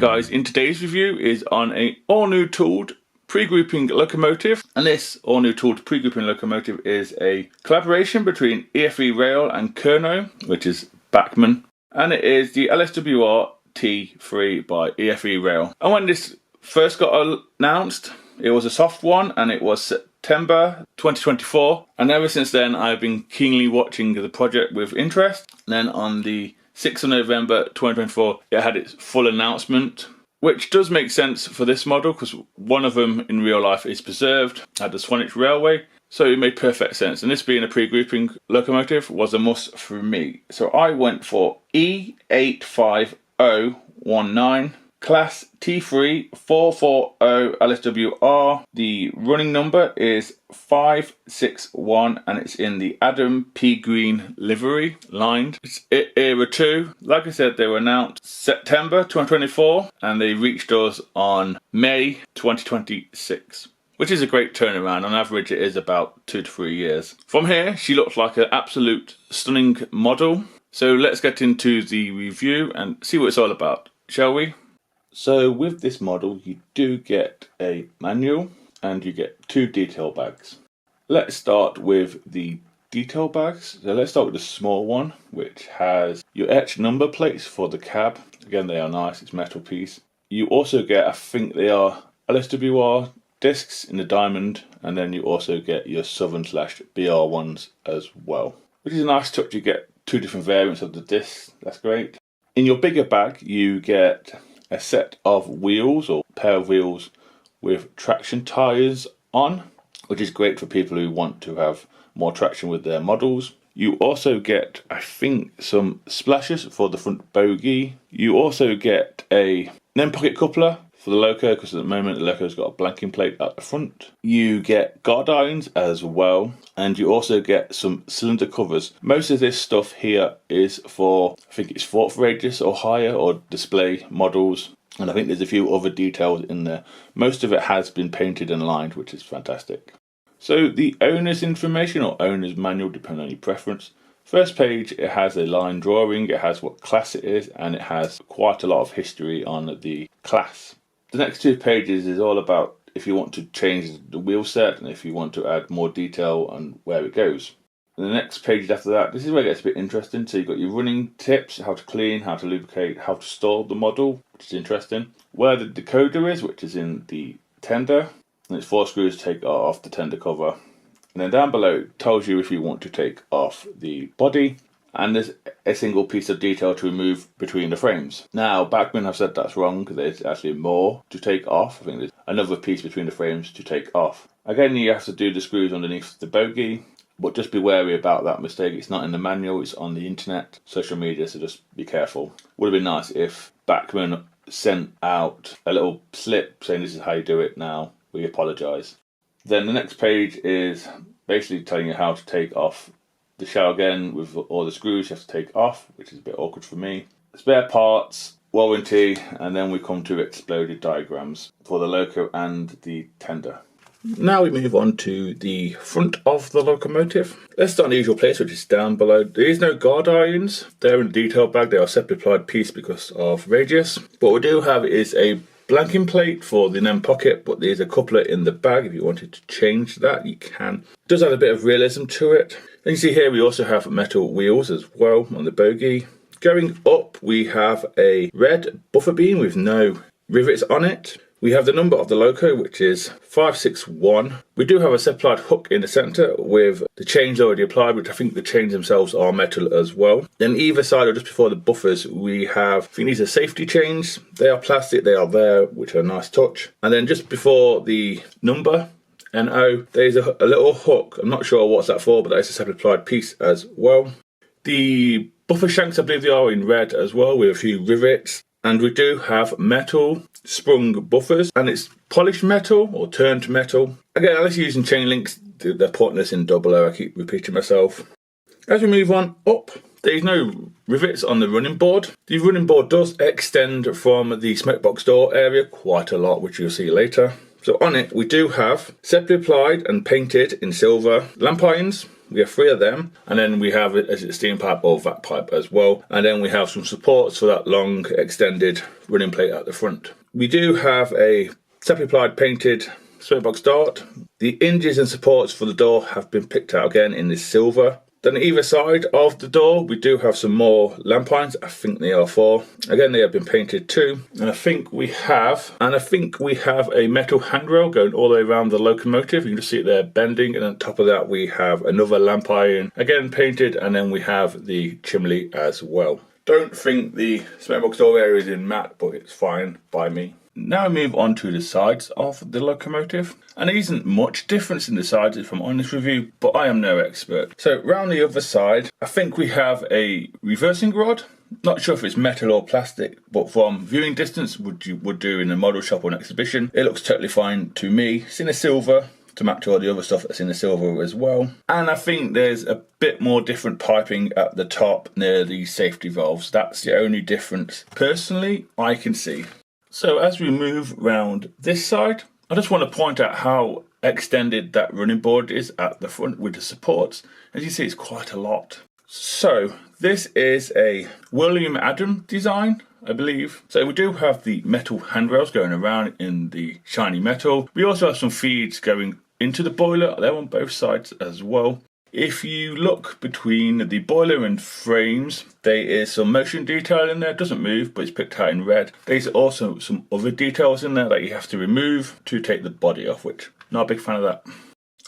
guys, in today's review is on a all-new tooled pre-grouping locomotive, and this all-new tooled pre-grouping locomotive is a collaboration between EFE Rail and KERNOW, which is BACHMANN, and it is the LSWR T3 by EFE Rail. And when this first got announced, it was a soft one, and it was September 2024, and ever since then I've been keenly watching the project with interest. And then on the 6th of November 2024, it had its full announcement, which does make sense for this model because one of them in real life is preserved at the Swanage Railway, so it made perfect sense. And this being a pre-grouping locomotive was a must for me. So I went for E85019, Class T3 440 LSWR. The running number is 561 and it's in the Adam P. Green livery, lined. It's Era 2. Like I said, they were announced September 2024 and they reached us on May 2026. Which is a great turnaround. On average, it is about 2 to 3 years. From here, she looks like an absolute stunning model. So let's get into the review and see what it's all about, shall we? So with this model, you do get a manual and you get 2 detail bags. Let's start with the detail bags. So let's start with the small one, which has your etched number plates for the cab. Again, they are nice, it's metal piece. You also get, I think they are LSWR discs in the diamond, and then you also get your Southern/BR ones as well. Which is a nice touch, you get 2 different variants of the discs, that's great. In your bigger bag, you get a set of wheels or pair of wheels with traction tyres on, which is great for people who want to have more traction with their models. You also get, I think, some splashers for the front bogie. You also get an end pocket coupler for the LOCO, because at the moment the LOCO's got a blanking plate at the front. You get guard irons as well, and you also get some cylinder covers. Most of this stuff here is for, I think it's 4th radius or higher, or display models, and I think there's a few other details in there. Most of it has been painted and lined, which is fantastic. So the owner's information, or owner's manual, depending on your preference. First page, it has a line drawing, it has what class it is, and it has quite a lot of history on the class. The next 2 pages is all about if you want to change the wheel set and if you want to add more detail on where it goes. And the next page after that, this is where it gets a bit interesting. So you've got your running tips, how to clean, how to lubricate, how to store the model, which is interesting. Where the decoder is, which is in the tender, and it's 4 screws to take off the tender cover. And then down below it tells you if you want to take off the body. And there's a single piece of detail to remove between the frames. Now, BACHMANN have said that's wrong, because there's actually more to take off. I think there's another piece between the frames to take off. Again, you have to do the screws underneath the bogie, but just be wary about that mistake. It's not in the manual, it's on the internet, social media, so just be careful. Would have been nice if BACHMANN sent out a little slip saying this is how you do it now, we apologise. Then the next page is basically telling you how to take off the shell again with all the screws you have to take off, which is a bit awkward for me. Spare parts, warranty, and then we come to exploded diagrams for the LOCO and the tender. Now we move on to the front of the locomotive. Let's start in the usual place, which is down below. There is no guard irons. They're in the detail bag. They are separately applied piece because of radius. What we do have is a blanking plate for the end pocket, but there's a coupler in the bag. If you wanted to change that, you can. It does add a bit of realism to it. And you see here we also have metal wheels as well on the bogie. Going up, we have a red buffer beam with no rivets on it. We have the number of the LOCO, which is 561. We do have a supplied hook in the centre with the chains already applied, which I think the chains themselves are metal as well. Then either side, or just before the buffers, we have, I think these are safety chains. They are plastic, they are there, which are a nice touch. And then just before the number, NO, there's a little hook. I'm not sure what's that for, but that is a separately applied piece as well. The buffer shanks, I believe they are in red as well, with a few rivets. And we do have metal sprung buffers, and it's polished metal or turned metal. Again, unless you're using chain links, they're putting this in double O. I keep repeating myself. As we move on up, there's no rivets on the running board. The running board does extend from the smokebox door area quite a lot, which you'll see later. So on it, we do have separately applied and painted in silver lamp irons, We have 3 of them, and then we have a steam pipe or vac pipe as well, and then we have some supports for that long extended running plate at the front. We do have a separately applied painted smoke box dart. The hinges and supports for the door have been picked out again in this silver. Then on either side of the door, we do have some more lamp irons. I think they are 4. Again, they have been painted too. And I think we have a metal handrail going all the way around the locomotive. You can just see it there bending. And on top of that, we have another lamp iron, again painted. And then we have the chimney as well. Don't think the smoke box door area is in matte, but it's fine by me. Now we move on to the sides of the locomotive, and there isn't much difference in the sides if I'm honest with you, but I am no expert. So round the other side, I think we have a reversing rod. Not sure if it's metal or plastic, but from viewing distance, would do in a model shop or an exhibition, it looks totally fine to me. It's in a silver to match all the other stuff that's in the silver as well. And I think there's a bit more different piping at the top near the safety valves. That's the only difference personally I can see. So as we move round this side, I just want to point out how extended that running board is at the front with the supports. As you see, it's quite a lot. So this is a William Adam design, I believe. So we do have the metal handrails going around in the shiny metal. We also have some feeds going into the boiler. They're on both sides as well. If you look between the boiler and frames, there is some motion detail in there. It doesn't move, but it's picked out in red. There's also some other details in there that you have to remove to take the body off, which not a big fan of that.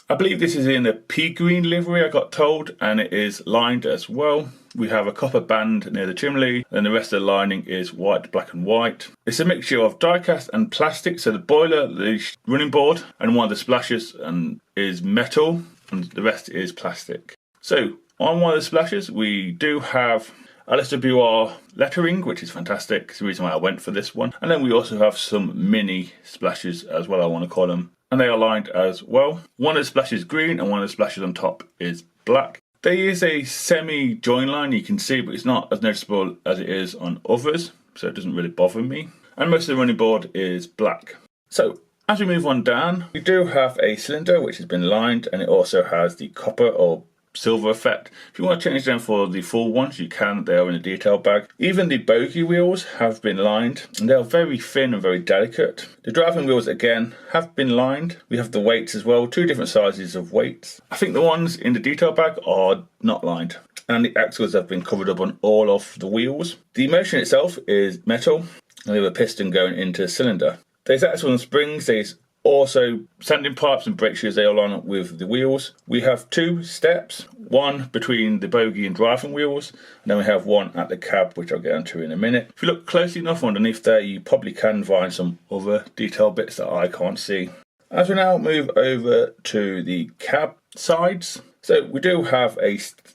I believe this is in a pea green livery, I got told, and it is lined as well. We have a copper band near the chimney, and the rest of the lining is white, black and white. It's a mixture of die-cast and plastic, so the boiler, the running board, and one of the splashes is metal, and the rest is plastic. So on one of the splashes, we do have LSWR lettering, which is fantastic. It's the reason why I went for this one. And then we also have some mini splashes as well, I want to call them. And they are lined as well. One of the splashes is green and one of the splashes on top is black. There is a semi-join line you can see, but it's not as noticeable as it is on others, so it doesn't really bother me. And most of the running board is black. So as we move on down, we do have a cylinder which has been lined, and it also has the copper or silver effect. If you want to change them for the full ones, you can. They are in a detail bag. Even the bogie wheels have been lined, and they are very thin and very delicate. The driving wheels again have been lined. We have the weights as well, 2 different sizes of weights. I think the ones in the detail bag are not lined, and the axles have been covered up on all of the wheels. The motion itself is metal, and we have a piston going into the cylinder. There's axles and springs. There's also sanding pipes and brake shoes. They are on with the wheels. We have 2 steps, one between the bogie and driving wheels, and then we have one at the cab, which I'll get onto in a minute. If you look closely enough underneath there, you probably can find some other detail bits that I can't see. As we now move over to the cab sides, so we do have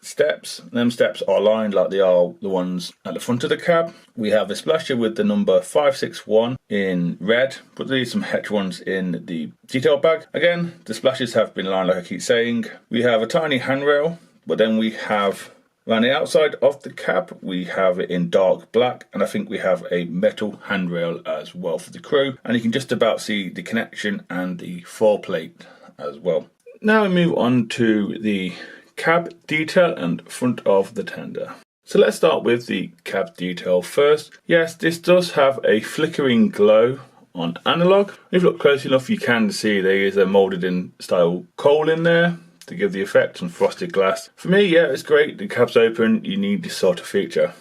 steps. Them steps are lined like they are the ones at the front of the cab. We have a splasher with the number 561 in red, but there's some Hetch ones in the detail bag. Again, the splashes have been lined like I keep saying. We have a tiny handrail, but then we have around the outside of the cab, we have it in dark black, and I think we have a metal handrail as well for the crew. And you can just about see the connection and the foreplate as well. Now we move on to the cab detail and front of the tender. So let's start with the cab detail first. Yes, this does have a flickering glow on analog. If you look close enough, you can see there is a moulded in style coal in there to give the effect on frosted glass. For me, yeah, it's great. The cab's open, you need this sort of feature.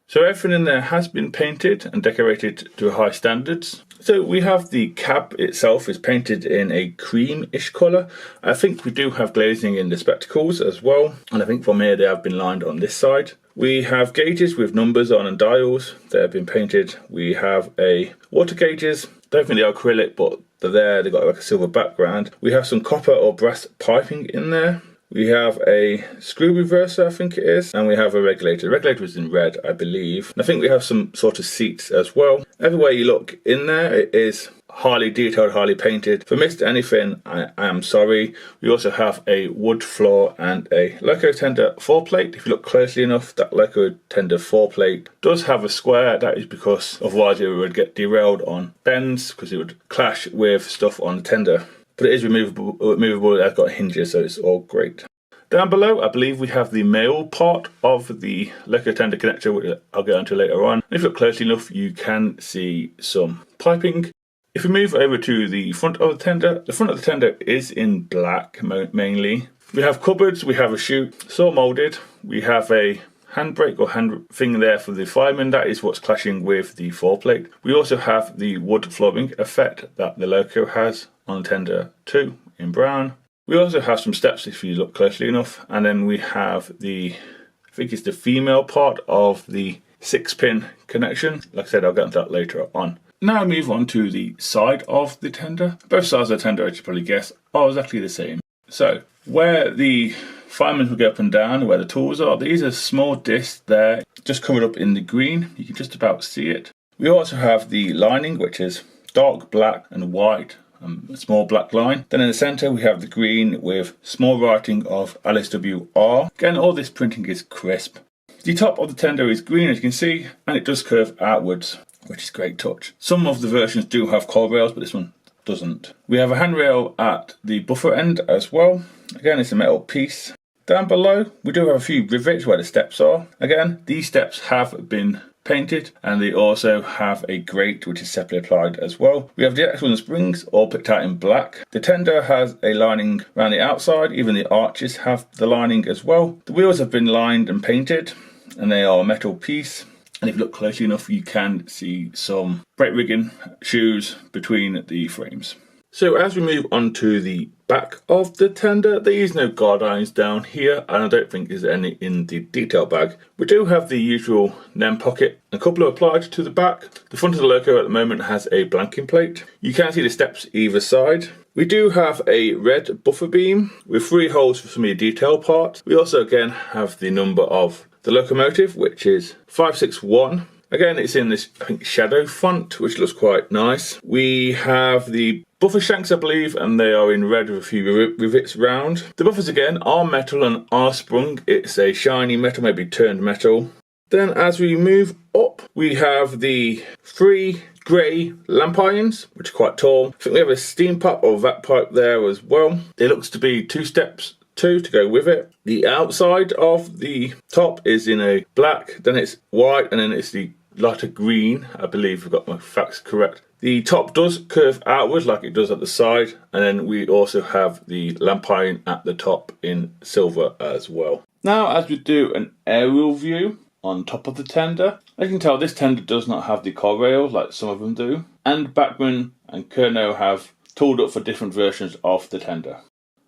So everything in there has been painted and decorated to high standards. So we have the cab itself is painted in a cream-ish colour. I think we do have glazing in the spectacles as well. And I think from here they have been lined on this side. We have gauges with numbers on and dials. They have been painted. We have a water gauges. Don't think they're acrylic, but they're there. They've got like a silver background. We have some copper or brass piping in there. We have a screw reverser, I think it is, and we have a regulator. The regulator is in red, I believe. And I think we have some sort of seats as well. Everywhere you look in there, it is highly detailed, highly painted. If I missed anything, I am sorry. We also have a wood floor and a LOCO tender foreplate. If you look closely enough, that LOCO tender foreplate does have a square. That is because otherwise it would get derailed on bends because it would clash with stuff on the tender. But it is removable, it has got hinges, so it's all great. Down below, I believe we have the male part of the LOCO tender connector, which I'll get onto later on. If you look closely enough, you can see some piping. If we move over to the front of the front of the tender is in black mainly. We have cupboards, we have a chute, it's all moulded. We have a handbrake or hand thing there for the fireman. That is what's clashing with the foreplate. We also have the wood flooring effect that the LOCO has on tender 2 in brown. We also have some steps if you look closely enough, and then we have I think it's the female part of the 6-pin connection. Like I said, I'll get into that later on. Now move on to the side of the tender. Both sides of the tender, as you probably guess, are exactly the same. So where the firemen will go up and down, where the tools are, these are small discs there, just covered up in the green. You can just about see it. We also have the lining, which is dark black and white, a small black line. Then in the centre we have the green with small writing of LSWR. Again, all this printing is crisp. The top of the tender is green, as you can see, and it does curve outwards, which is a great touch. Some of the versions do have coil rails, but this one doesn't. We have a handrail at the buffer end as well. Again, it's a metal piece. Down below, we do have a few rivets where the steps are. Again, these steps have been painted, and they also have a grate which is separately applied as well. We have the axle and springs all picked out in black. The tender has a lining around the outside, even the arches have the lining as well. The wheels have been lined and painted, and they are a metal piece. And if you look closely enough, you can see some brake rigging shoes between the frames. So as we move on to the back of the tender, there is no guard irons down here, and I don't think there's any in the detail bag. We do have the usual NEM pocket, a couple are applied to the back. The front of the LOCO at the moment has a blanking plate. You can see the steps either side. We do have a red buffer beam with 3 holes for some of the detail parts. We also again have the number of the locomotive, which is 561. Again, it's in this, I think, shadow font, which looks quite nice. We have the buffer shanks, I believe, and they are in red with a few rivets round. The buffers again are metal and are sprung. It's a shiny metal, maybe turned metal. Then as we move up, we have the 3 grey lamp irons, which are quite tall. I think we have a steam pipe or vat pipe there as well. It looks to be 2 steps, 2 to go with it. The outside of the top is in a black, then it's white, and then it's the lighter green. I believe I've got my facts correct. The top does curve outwards like it does at the side, and then we also have the lamp iron at the top in silver as well. Now as we do an aerial view on top of the tender, as you can tell, this tender does not have the coil rails like some of them do, and BACHMANN and KERNOW have tooled up for different versions of the tender.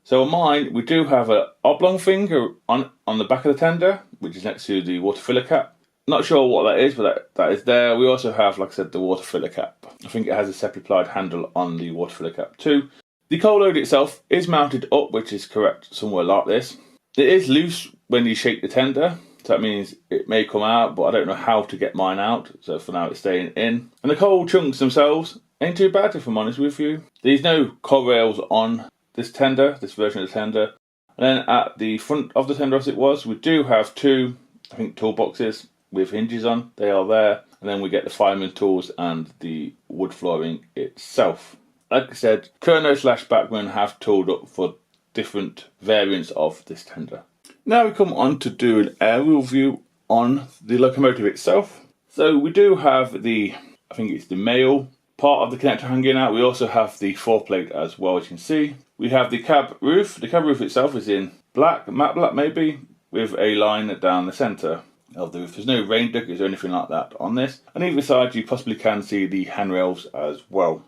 So on mine, we do have an oblong finger on the back of the tender, which is next to the water filler cap. Not sure what that is, but that is there. We also have, like I said, the water filler cap. I think it has a separately applied handle on the water filler cap too. The coal load itself is mounted up, which is correct somewhere like this. It is loose when you shake the tender, so that means it may come out, but I don't know how to get mine out, so for now it's staying in. And the coal chunks themselves ain't too bad, if I'm honest with you. There's no coil rails on this tender, this version of the tender. And then at the front of the tender, as it was, we do have 2, I think, toolboxes with hinges on. They are there. And then we get the fireman tools and the wood flooring itself. Like I said, KERNOW/BACHMANN have tooled up for different variants of this tender. Now we come on to do an aerial view on the locomotive itself. So we do have the, I think it's the male part of the connector hanging out. We also have the foreplate as well, as you can see. We have the cab roof. The cab roof itself is in black, matte black maybe, with a line down the centre of the roof. There's no rain duckets or anything like that on this. On either side you possibly can see the handrails as well.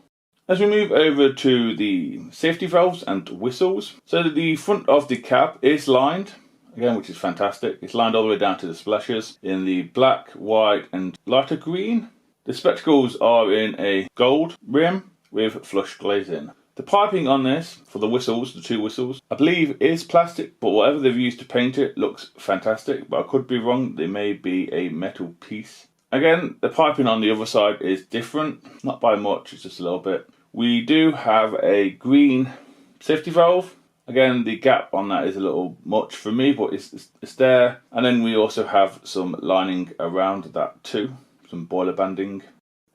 As we move over to the safety valves and whistles, so the front of the cab is lined, again, which is fantastic. It's lined all the way down to the splashers in the black, white and lighter green. The spectacles are in a gold rim with flush glazing. The piping on this, for the whistles, the 2 whistles, I believe is plastic, but whatever they've used to paint it looks fantastic, but I could be wrong. They may be a metal piece. Again, the piping on the other side is different, not by much, it's just a little bit. We do have a green safety valve. Again, the gap on that is a little much for me, but it's there. And then we also have some lining around that too, some boiler banding.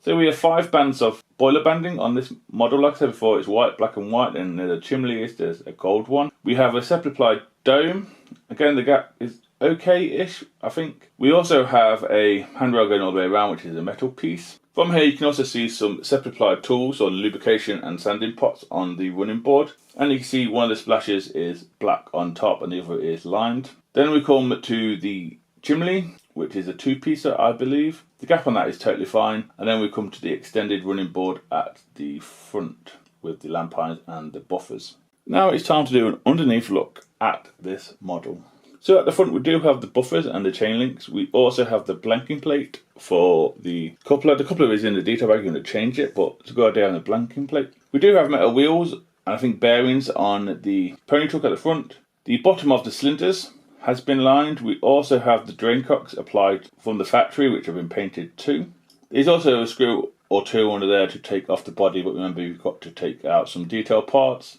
So we have 5 bands of boiler banding on this model. Like I said before, it's white, black and white, and the chimney there's a gold one. We have a separately applied dome Again, the gap is okay-ish, I think. We also have a handrail going all the way around, which is a metal piece. From here you can also see some separate applied tools or lubrication and sanding pots on the running board. And you can see one of the splashes is black on top and the other is lined. Then we come to the chimney, which is a two-piecer, I believe. The gap on that is totally fine. And then we come to the extended running board at the front with the lamp irons and the buffers. Now it's time to do an underneath look at this model. So at the front we do have the buffers and the chain links. We also have the blanking plate for the coupler. The coupler is in the detail bag, you're going to change it, but it's a good idea on the blanking plate. We do have metal wheels and I think bearings on the pony truck at the front. The bottom of the cylinders has been lined. We also have the drain cocks applied from the factory, which have been painted too. There's also a screw or two under there to take off the body, but remember you've got to take out some detail parts.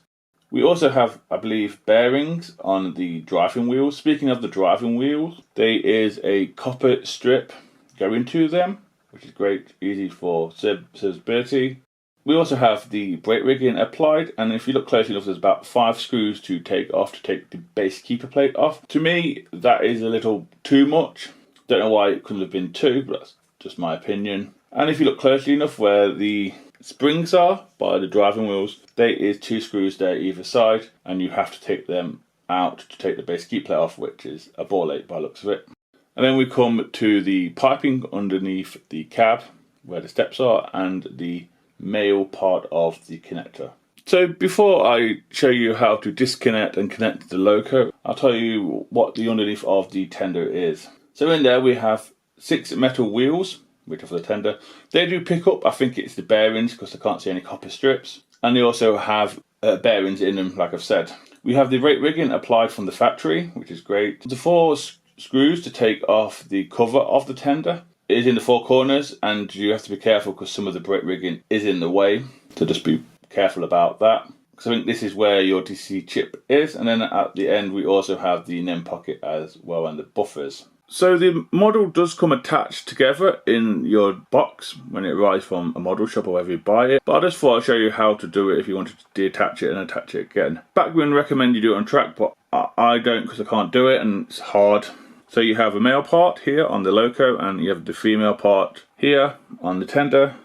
We also have, I believe, bearings on the driving wheels. Speaking of the driving wheels, there is a copper strip going to them, which is great, easy for serviceability. We also have the brake rigging applied, and if you look closely enough, there's about 5 screws to take off to take the base keeper plate off. To me, that is a little too much. Don't know why it couldn't have been 2, but that's just my opinion. And if you look closely enough where the springs are by the driving wheels, there is 2 screws there either side, and you have to take them out to take the base keep plate off, which is a ball ache by the looks of it. And then we come to the piping underneath the cab where the steps are and the male part of the connector. So before I show you how to disconnect and connect the LOCO, I'll tell you what the underneath of the tender is. So in there we have 6 metal wheels, which are for the tender. They do pick up, I think it's the bearings because I can't see any copper strips. And they also have bearings in them, like I've said. We have the brake rigging applied from the factory, which is great. The 4 screws to take off the cover of the tender is in the 4 corners, and you have to be careful because some of the brake rigging is in the way. So just be careful about that. Because I think this is where your DC chip is. And then at the end we also have the NEM pocket as well and the buffers. So the model does come attached together in your box when it arrives from a model shop or wherever you buy it. But I just thought I'd show you how to do it if you wanted to detach it and attach it again. BACHMANN recommend you do it on track, but I don't because I can't do it and it's hard. So you have a male part here on the LOCO and you have the female part here on the tender.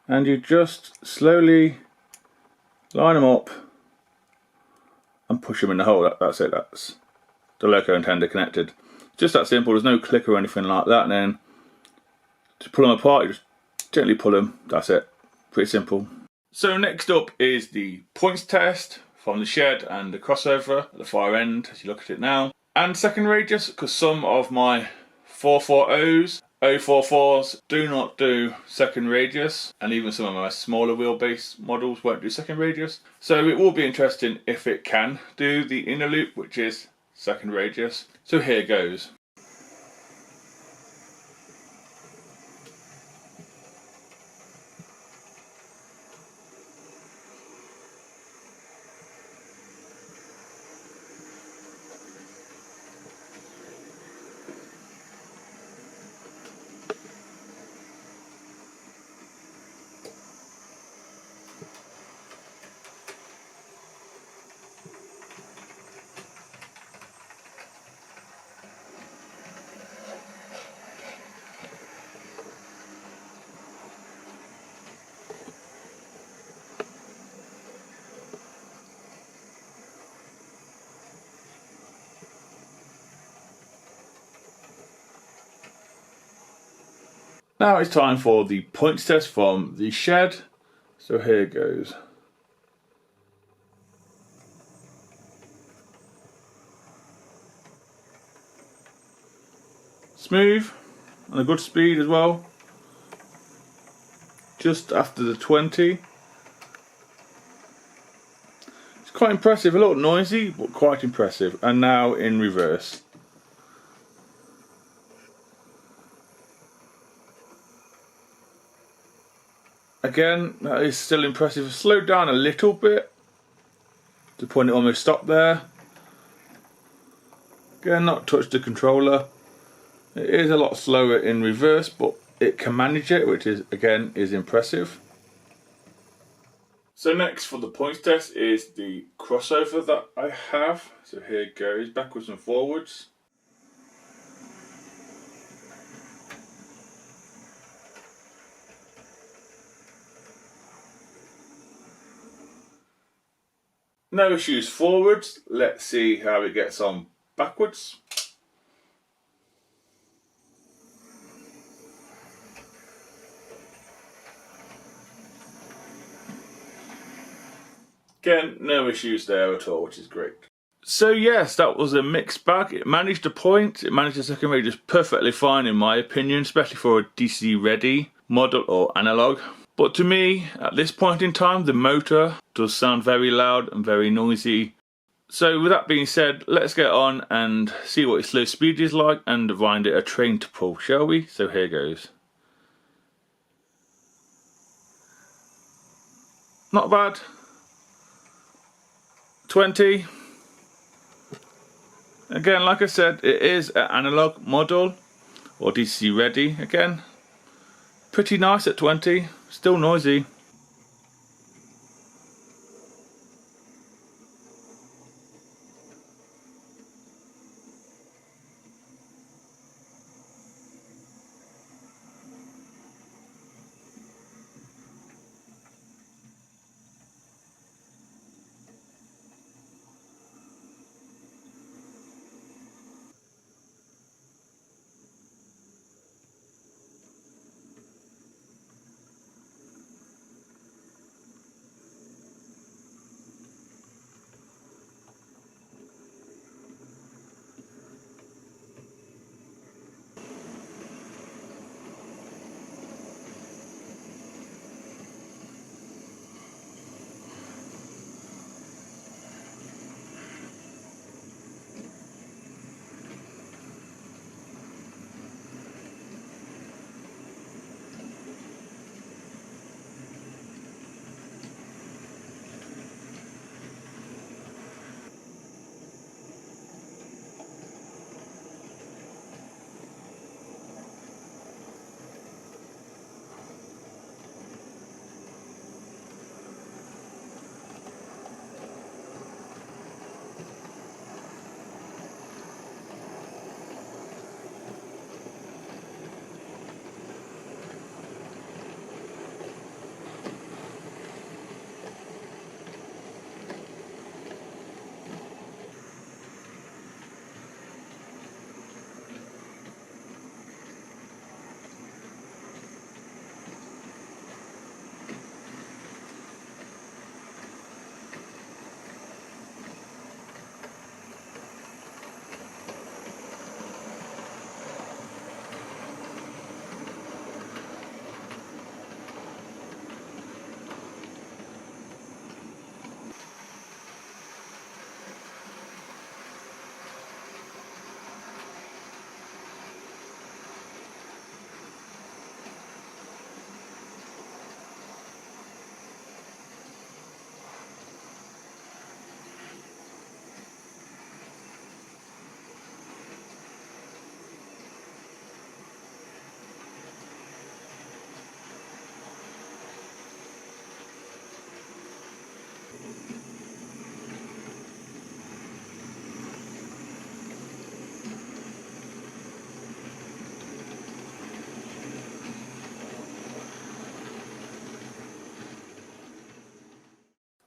And you just slowly line them up and push them in the hole. That's it, that's the LOCO and tender connected. Just that simple, there's no click or anything like that. And then to pull them apart, you just gently pull them, that's it, pretty simple. So next up is the points test from the shed and the crossover at the far end as you look at it now. And second radius, because some of my 440s, 044s do not do second radius, and even some of my smaller wheelbase models won't do second radius. So it will be interesting if it can do the inner loop, which is second radius. So here goes. Now it's time for the points test from the shed. So here goes. Smooth and a good speed as well. Just after the 20. It's quite impressive, a little noisy, but quite impressive. And now in reverse. Again, that is still impressive. I've slowed down a little bit to the point it almost stopped there. Again, not touched the controller. It is a lot slower in reverse, but it can manage it, which is again is impressive. So next for the points test is the crossover that I have. So here it goes, backwards and forwards. No issues forwards. Let's see how it gets on backwards. Again, no issues there at all, which is great. So yes, that was a mixed bag. It managed a point, it managed a second range just perfectly fine in my opinion, especially for a DC ready model or analog. But to me, at this point in time, the motor does sound very loud and very noisy. So with that being said, let's get on and see what its slow speed is like and find it a train to pull, shall we? So here goes. Not bad. 20. Again, like I said, it is an analog model or DC ready. Again, pretty nice at 20, still noisy.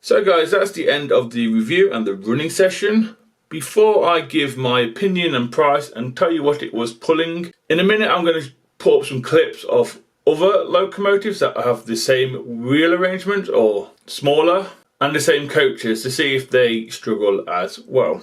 So guys, that's the end of the review and the running session. Before I give my opinion and price and tell you what it was pulling, in a minute I'm going to put up some clips of other locomotives that have the same wheel arrangement or smaller and the same coaches to see if they struggle as well.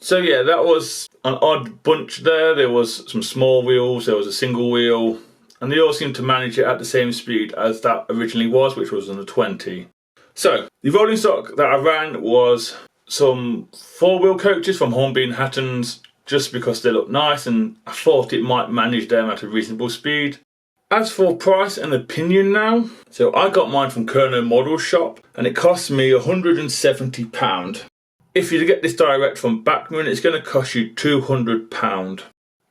So yeah, that was an odd bunch there. There was some small wheels, there was a single wheel, and they all seemed to manage it at the same speed as that originally was, which was on the 20. So the rolling stock that I ran was some 4-wheel coaches from Hornby & Hattons, just because they look nice and I thought it might manage them at a reasonable speed. As for price and opinion now, so I got mine from KERNOW Model Shop and it cost me £170. If you get this direct from BACHMANN, it's going to cost you £200.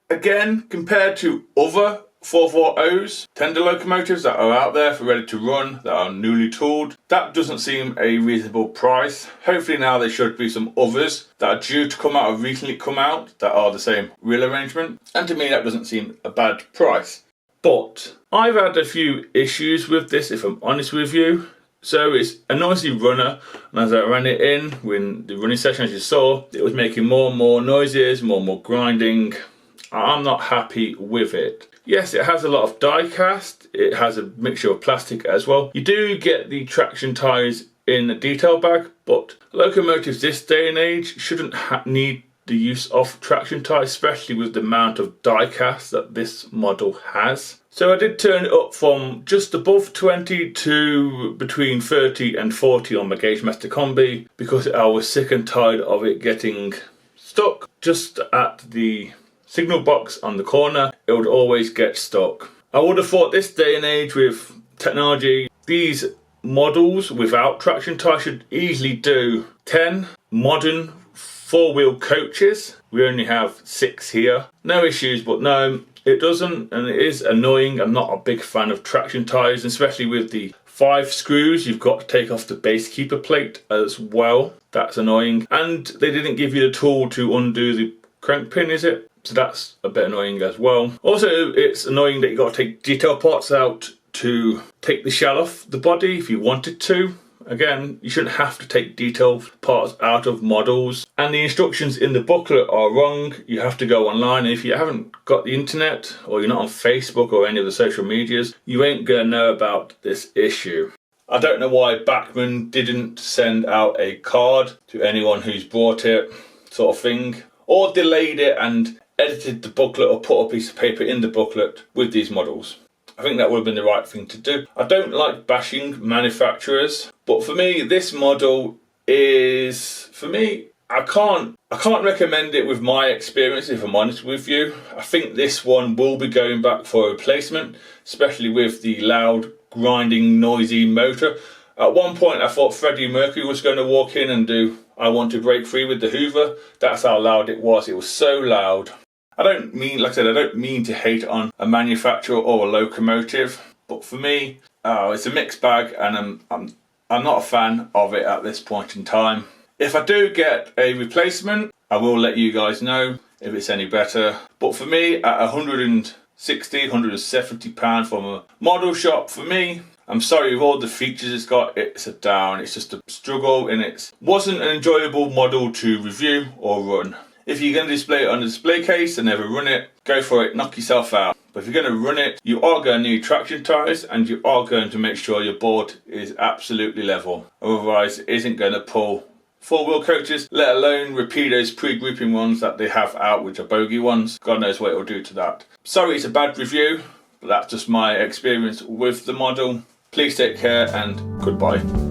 Again, compared to other 440s, tender locomotives that are out there for ready to run, that are newly tooled, that doesn't seem a reasonable price. Hopefully now there should be some others that are due to come out or recently come out that are the same wheel arrangement, and to me that doesn't seem a bad price. But I've had a few issues with this, if I'm honest with you. So it's a noisy runner, and as I ran it in the running session, as you saw, it was making more and more noises, more and more grinding. I'm not happy with it. Yes, it has a lot of die cast, it has a mixture of plastic as well. You do get the traction ties in a detail bag, but locomotives this day and age shouldn't need the use of traction ties, especially with the amount of die cast that this model has. So I did turn it up from just above 20 to between 30 and 40 on my Gauge Master Combi, because I was sick and tired of it getting stuck just at the signal box on the corner. It would always get stuck. I would have thought this day and age with technology, these models without traction tie should easily do 10 modern 4-wheel coaches. We only have 6 here. No issues, but no, it doesn't, and it is annoying. I'm not a big fan of traction ties, especially with the 5 screws. You've got to take off the base keeper plate as well. That's annoying. And they didn't give you the tool to undo the crank pin, is it? So that's a bit annoying as well. Also, it's annoying that you've got to take detail parts out to take the shell off the body if you wanted to. Again, you shouldn't have to take detail parts out of models. And the instructions in the booklet are wrong. You have to go online. And if you haven't got the internet, or you're not on Facebook or any of the social medias, you ain't going to know about this issue. I don't know why BACHMANN didn't send out a card to anyone who's bought it, sort of thing. Or delayed it and edited the booklet or put a piece of paper in the booklet with these models. I think that would have been the right thing to do. I don't like bashing manufacturers, but for me, this model is, I can't recommend it with my experience, if I'm honest with you. I think this one will be going back for a replacement, especially with the loud, grinding, noisy motor. At one point, I thought Freddie Mercury was going to walk in and do I Want to Break Free with the Hoover. That's how loud it was. It was so loud. I don't mean, like I said, I don't mean to hate on a manufacturer or a locomotive, but for me, it's a mixed bag, and I'm not a fan of it at this point in time. If I do get a replacement, I will let you guys know if it's any better. But for me, at £160, £170 from a model shop, for me, I'm sorry, with all the features it's got, it's a down. It's just a struggle, and it wasn't an enjoyable model to review or run. If you're going to display it on a display case and never run it, go for it, knock yourself out. But if you're going to run it, you are going to need traction ties, and you are going to make sure your board is absolutely level. Otherwise, it isn't going to pull 4-wheel coaches, let alone repeat those pre-grouping ones that they have out, which are bogey ones. God knows what it will do to that. Sorry it's a bad review, but that's just my experience with the model. Please take care, and goodbye.